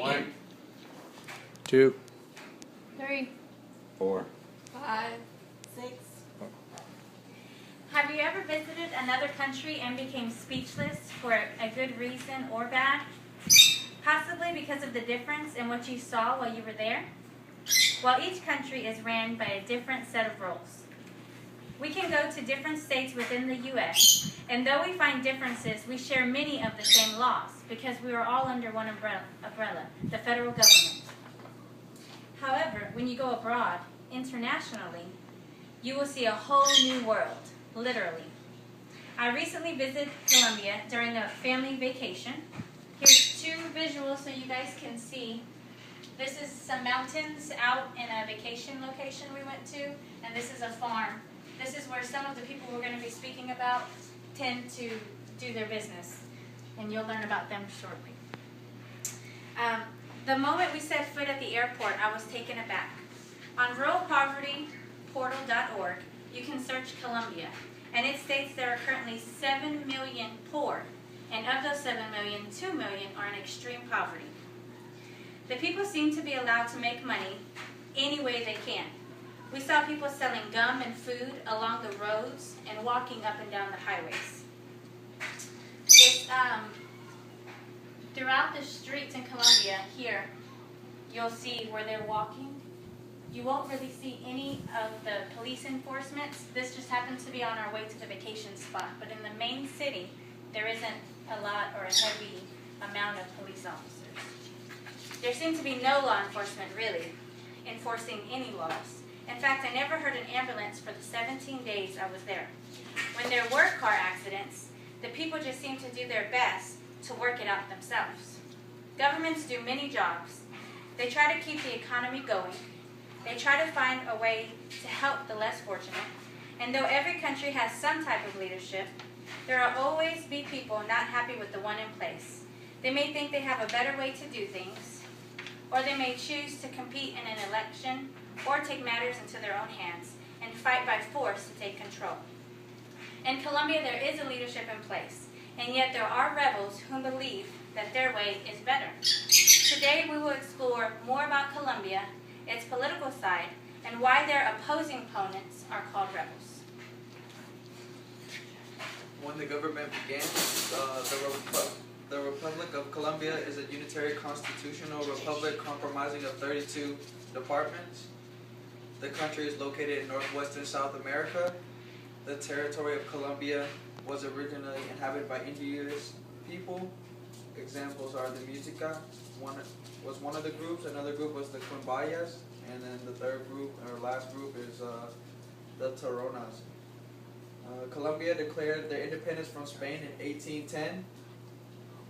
1, 2, 3, 4. 5, 6. Have you ever visited another country and became speechless for a good reason or bad? Possibly because of the difference in what you saw while you were there? Well, each country is ran by a different set of rules. We can go to different states within the U.S., and though we find differences, we share many of the same laws because we are all under one umbrella, the federal government. However, when you go abroad, internationally, you will see a whole new world, literally. I recently visited Colombia during a family vacation. Here's 2 visuals so you guys can see. This is some mountains out in a vacation location we went to, and this is a farm. This is where some of the people we're going to be speaking about tend to do their business, and you'll learn about them shortly. The moment we set foot at the airport, I was taken aback. On ruralpovertyportal.org, you can search Colombia, and it states there are currently 7 million poor, and of those 7 million, 2 million are in extreme poverty. The people seem to be allowed to make money any way they can. We saw people selling gum and food along the roads and walking up and down the highways. Throughout the streets in Colombia, here, you'll see where they're walking. You won't really see any of the police enforcements. This just happens to be on our way to the vacation spot. But in the main city, there isn't a lot or a heavy amount of police officers. There seems to be no law enforcement, really, enforcing any laws. In fact, I never heard an ambulance for the 17 days I was there. When there were car accidents, the people just seem to do their best to work it out themselves. Governments do many jobs. They try to keep the economy going. They try to find a way to help the less fortunate. And though every country has some type of leadership, there will always be people not happy with the one in place. They may think they have a better way to do things, or they may choose to compete in an election or take matters into their own hands and fight by force to take control. In Colombia, there is a leadership in place, and yet there are rebels who believe that their way is better. Today, we will explore more about Colombia, its political side, and why their opposing opponents are called rebels. When the government began, the Republic of Colombia is a unitary constitutional republic comprising of 32 departments. The country is located in northwestern South America. The territory of Colombia was originally inhabited by indigenous people. Examples are the Musica, was one of the groups. Another group was the Quimbayas, and then the third group, or last group, is the Taronas. Colombia declared their independence from Spain in 1810.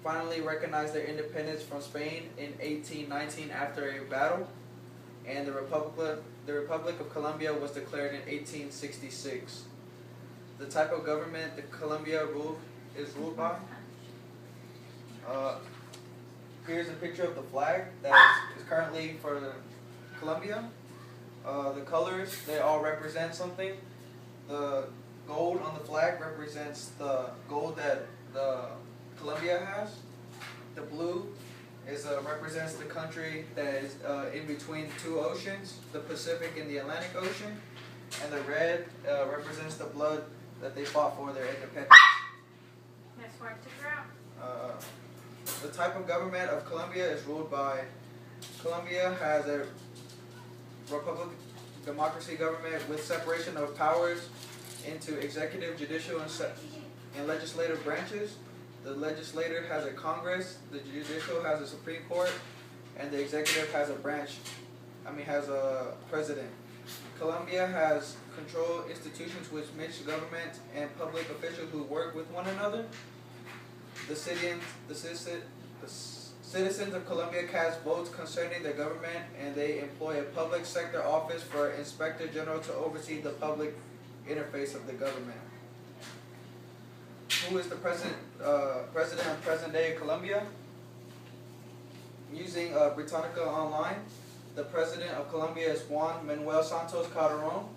Finally recognized their independence from Spain in 1819 after a battle, and the Republic of Colombia was declared in 1866. The type of government that Colombia is ruled by. Here's a picture of the flag that is currently for Colombia. The colors, they all represent something. The gold on the flag represents the gold that Colombia has. The blue represents the country that is in between 2 oceans, the Pacific and the Atlantic Ocean. And the red represents the blood that they fought for their independence. That's hard to figure out. The type of government of Colombia is ruled by, Colombia has a republic democracy government with separation of powers into executive, judicial, and legislative branches. The legislature has a Congress, the judicial has a Supreme Court, and the executive has a president. Colombia has control institutions which mix government and public officials who work with one another. The citizens of Colombia cast votes concerning the government, and they employ a public sector office for Inspector General to oversee the public interface of the government. Who is the president of present-day Colombia? Using Britannica Online, the president of Colombia is Juan Manuel Santos Calderon.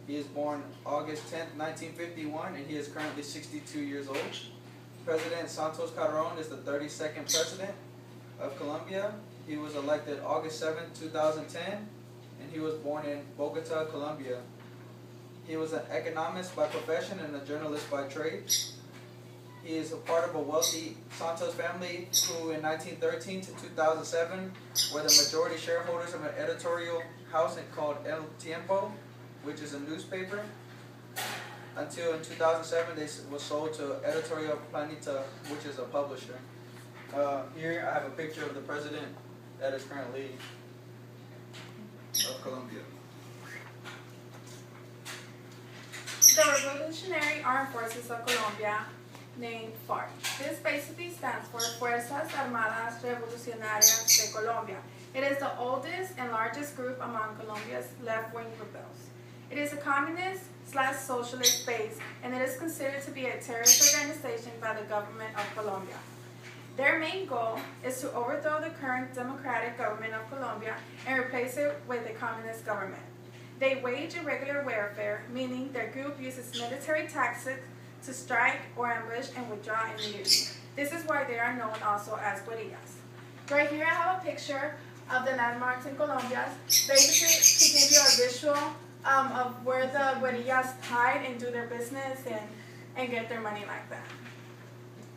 He is born August 10th, 1951, and he is currently 62 years old. President Santos Calderon is the 32nd president. of Colombia. He was elected August 7, 2010, and he was born in Bogota, Colombia. He was an economist by profession and a journalist by trade. He is a part of a wealthy Santos family who in 1913 to 2007 were the majority shareholders of an editorial house called El Tiempo, which is a newspaper. Until in 2007 they was sold to Editorial Planeta, which is a publisher. Here I have a picture of the president that is currently of Colombia. The Revolutionary Armed Forces of Colombia, named FARC. This basically stands for Fuerzas Armadas Revolucionarias de Colombia. It is the oldest and largest group among Colombia's left-wing rebels. It is a communist/socialist base, and it is considered to be a terrorist organization by the government of Colombia. Their main goal is to overthrow the current democratic government of Colombia and replace it with a communist government. They wage irregular warfare, meaning their group uses military tactics to strike or ambush and withdraw immediately. This is why they are known also as guerrillas. Right here I have a picture of the landmarks in Colombia, basically to give you a visual of where the guerrillas hide and do their business and get their money like that.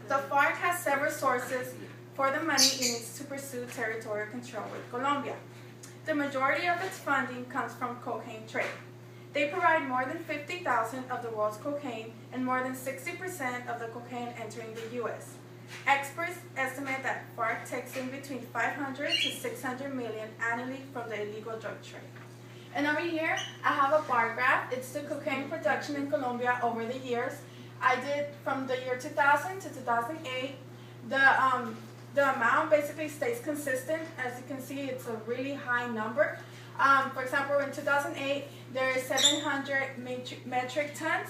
The FARC has several sources for the money it needs to pursue territorial control with Colombia. The majority of its funding comes from cocaine trade. They provide more than 50,000 of the world's cocaine and more than 60% of the cocaine entering the U.S. Experts estimate that FARC takes in between 500 to 600 million annually from the illegal drug trade. And over here, I have a bar graph. It's the cocaine production in Colombia over the years. I did from the year 2000 to 2008. The amount basically stays consistent. As you can see, it's a really high number. For example, in 2008, there is 700 metric tons.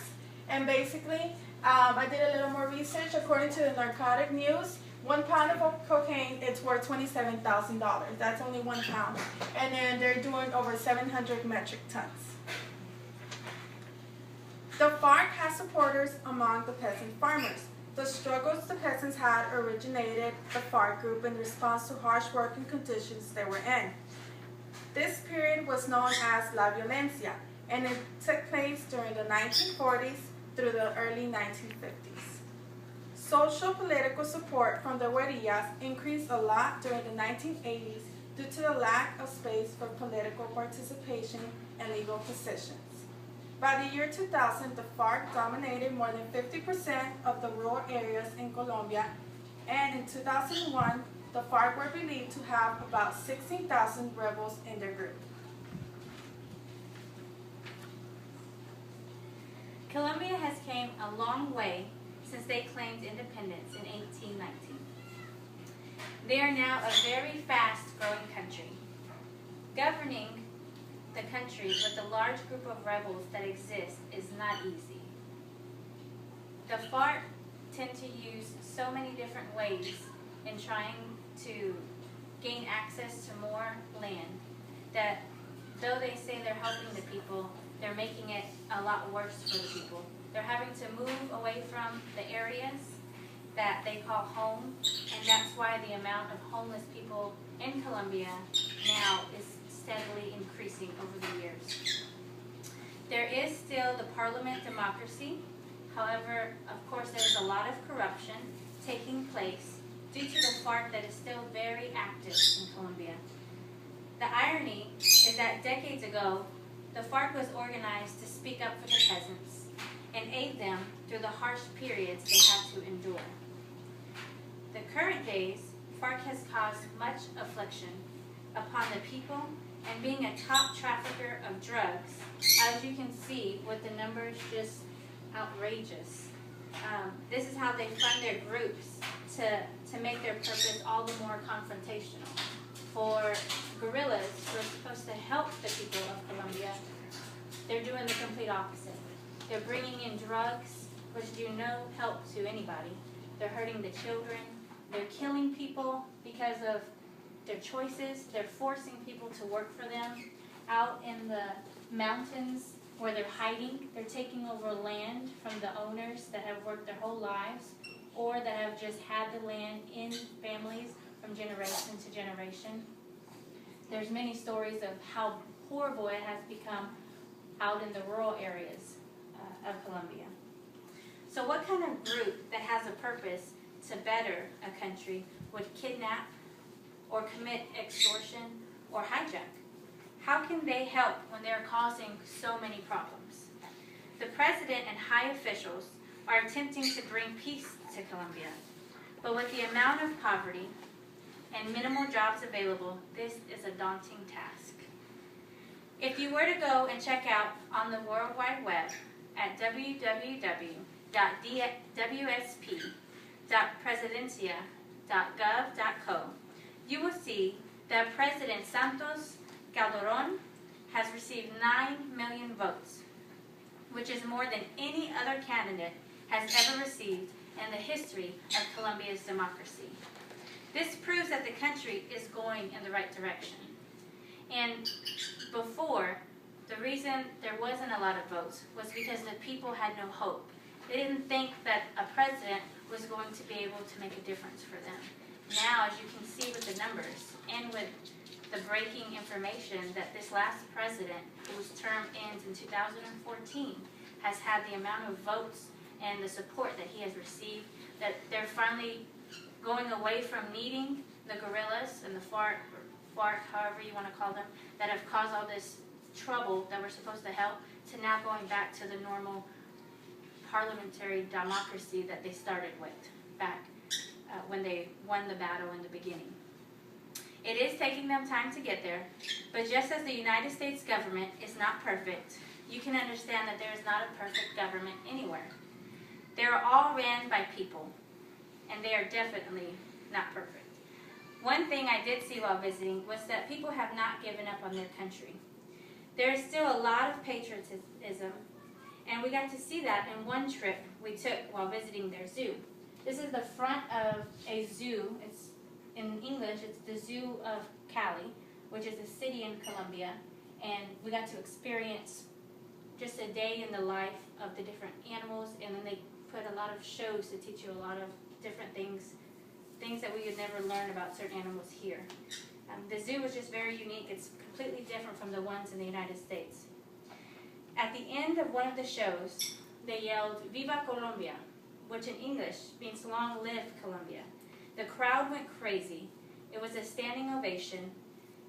And basically, I did a little more research. According to the Narcotic News, 1 pound of cocaine, it's worth $27,000. That's only 1 pound. And then they're doing over 700 metric tons. The FARC has supporters among the peasant farmers. The struggles the peasants had originated the FARC group in response to harsh working conditions they were in. This period was known as La Violencia, and it took place during the 1940s through the early 1950s. Social political support from the guerrillas increased a lot during the 1980s due to the lack of space for political participation and legal positions. By the year 2000, the FARC dominated more than 50% of the rural areas in Colombia, and in 2001, the FARC were believed to have about 16,000 rebels in their group. Colombia has came a long way since they claimed independence in 1819. They are now a very fast-growing country. Governing the country with the large group of rebels that exist is not easy. The FARC tend to use so many different ways in trying to gain access to more land that though they say they're helping the people, they're making it a lot worse for the people. They're having to move away from the areas that they call home, and that's why the amount of homeless people in Colombia now is steadily increasing over the years. There is still the parliament democracy. However, of course, there is a lot of corruption taking place due to the FARC that is still very active in Colombia. The irony is that decades ago, the FARC was organized to speak up for the peasants and aid them through the harsh periods they had to endure. The current days, FARC has caused much affliction upon the people, and being a top trafficker of drugs, as you can see with the numbers just outrageous. This is how they fund their groups to make their purpose all the more confrontational. For guerrillas who are supposed to help the people of Colombia, they're doing the complete opposite. They're bringing in drugs, which do no help to anybody. They're hurting the children. They're killing people because of their choices. They're forcing people to work for them out in the mountains where they're hiding. They're taking over land from the owners that have worked their whole lives or that have just had the land in families from generation to generation. There's many stories of how horrible it has become out in the rural areas of Colombia. So what kind of group that has a purpose to better a country would kidnap or commit extortion or hijack? How can they help when they're causing so many problems? The president and high officials are attempting to bring peace to Colombia, but with the amount of poverty and minimal jobs available, this is a daunting task. If you were to go and check out on the World Wide Web at www.wsp.presidencia.gov.co, you will see that President Santos Calderon has received 9 million votes, which is more than any other candidate has ever received in the history of Colombia's democracy. This proves that the country is going in the right direction. And before, the reason there wasn't a lot of votes was because the people had no hope. They didn't think that a president was going to be able to make a difference for them. Now, as you can see with the numbers and with the breaking information that this last president, whose term ends in 2014, has had the amount of votes and the support that he has received, that they're finally going away from needing the guerrillas and the FARC, however you want to call them, that have caused all this trouble that we're supposed to help, to now going back to the normal parliamentary democracy that they started with back when they won the battle in the beginning. It is taking them time to get there, but just as the United States government is not perfect, you can understand that there is not a perfect government anywhere. They are all ran by people, and they are definitely not perfect. One thing I did see while visiting was that people have not given up on their country. There is still a lot of patriotism, and we got to see that in one trip we took while visiting their zoo. This is the front of a zoo. It's in English, it's the Zoo of Cali, which is a city in Colombia, and we got to experience just a day in the life of the different animals, and then they put a lot of shows to teach you a lot of different things that we would never learn about certain animals here. The zoo was just very unique. It's completely different from the ones in the United States. At the end of one of the shows, they yelled, "Viva Colombia," which in English means "Long live Colombia." The crowd went crazy. It was a standing ovation,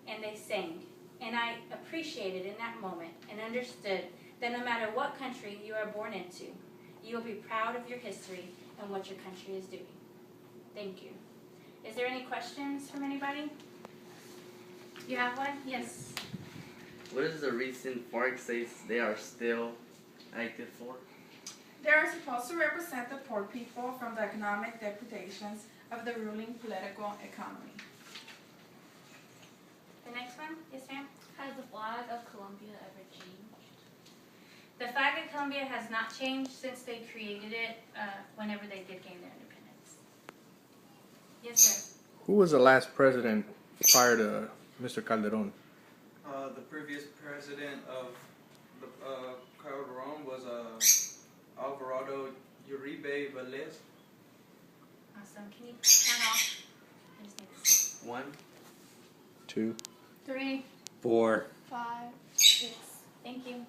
and they sang. And I appreciated in that moment and understood that no matter what country you are born into, you will be proud of your history and what your country is doing. Thank you. Is there any questions from anybody? You have one? Yes. What is the reason FARC says they are still active for? They are supposed to represent the poor people from the economic depredations of the ruling political economy. The next one? Yes, ma'am? Has the flag of Colombia ever changed? The flag of Colombia has not changed since they created it whenever they did gain their independence. Yes, sir. Who was the last president prior to Mr. Calderon? The previous president of the Calderon was Alvarado Uribe Vélez. Awesome. Can you count off? I just need to see. 1, 2, 3, 4. 5, 6. Thank you.